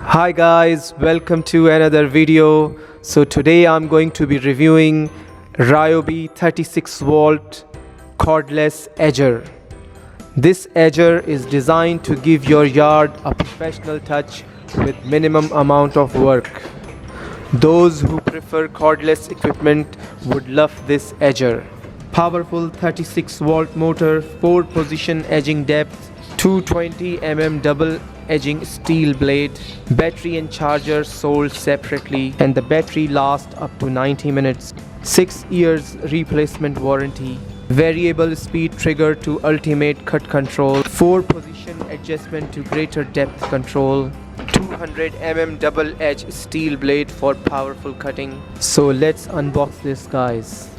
Hi guys, welcome to another video. So today I'm going to be reviewing Ryobi 36V Cordless Edger. This edger is designed to give your yard a professional touch with minimum amount of work. Those who prefer cordless equipment would love this edger. Powerful 36V motor, 4-position edging depth, 220 mm double edging steel blade, battery and charger sold separately, and the battery lasts up to 90 minutes. 6 years replacement warranty, variable speed trigger to ultimate cut control, 4-position adjustment to greater depth control, 200 mm double edge steel blade for powerful cutting. So let's unbox this, guys.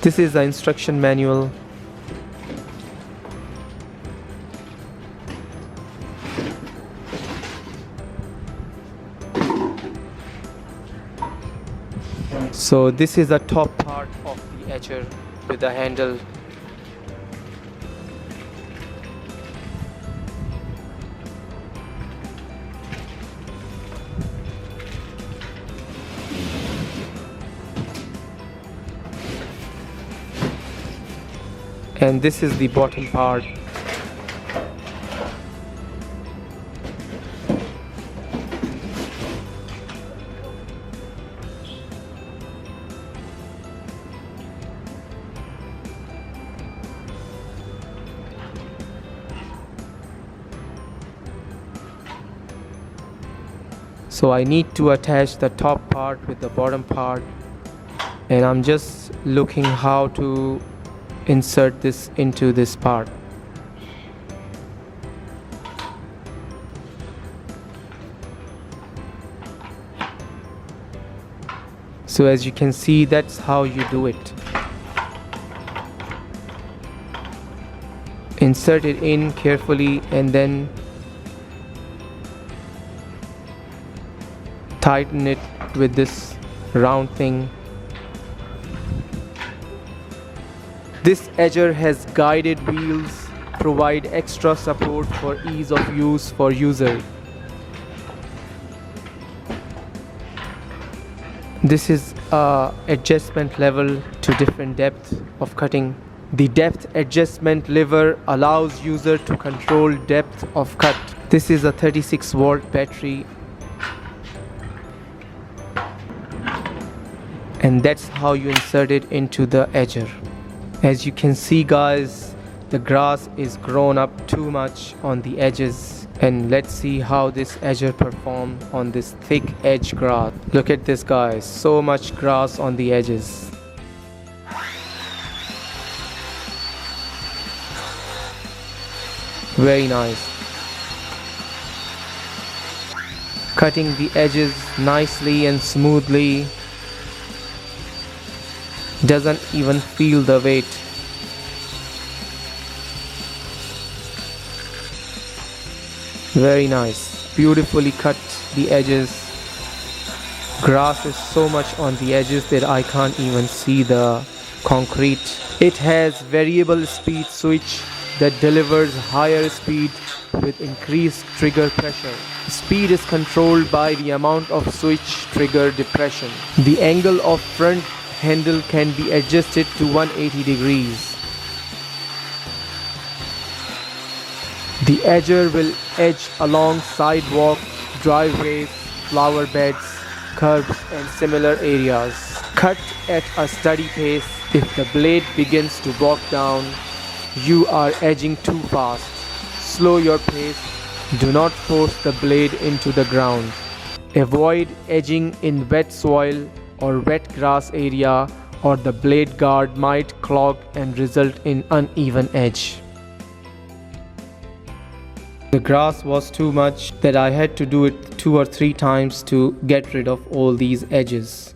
This is the instruction manual. So this is the top part of the edger with the handle. And this is the bottom part. So I need to attach the top part with the bottom part, and I'm just looking how to insert this into this part. So as you can see, that's how you do it. Insert it in carefully and then tighten it with this round thing. This edger has guided wheels, provide extra support for ease of use for user. This is a adjustment level to different depth of cutting. The depth adjustment lever allows user to control depth of cut. This is a 36V battery, and that's how you insert it into the edger. As you can see, guys, the grass is grown up too much on the edges, and let's see how this edger performs on this thick edge grass. Look at this, guys, so much grass on the edges. Very nice. Cutting the edges nicely and smoothly. Doesn't even feel the weight. Very nice. Beautifully cut the edges. Grass is so much on the edges that I can't even see the concrete. It has variable speed switch that delivers higher speed with increased trigger pressure. Speed is controlled by the amount of switch trigger depression. The angle of front handle can be adjusted to 180 degrees. The edger will edge along sidewalk, driveways, flower beds, curbs and similar areas. Cut at a steady pace. If the blade begins to bog down, you are edging too fast. Slow your pace. Do not force the blade into the ground. Avoid edging in wet soil or wet grass area, or the blade guard might clog and result in uneven edge. The grass was too much that I had to do it 2 or 3 times to get rid of all these edges.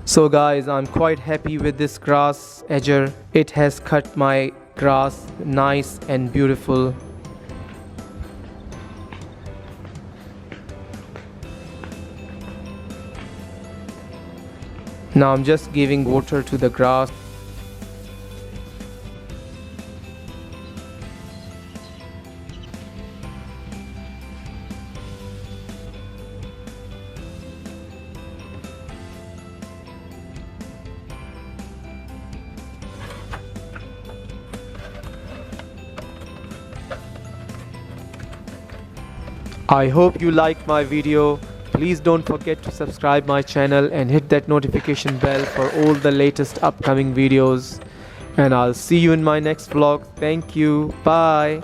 So guys, I'm quite happy with this grass edger. It has cut my grass nice and beautiful. Now I'm just giving water to the grass. I hope you liked my video. Please don't forget to subscribe my channel and hit that notification bell for all the latest upcoming videos. And I'll see you in my next vlog. Thank you. Bye.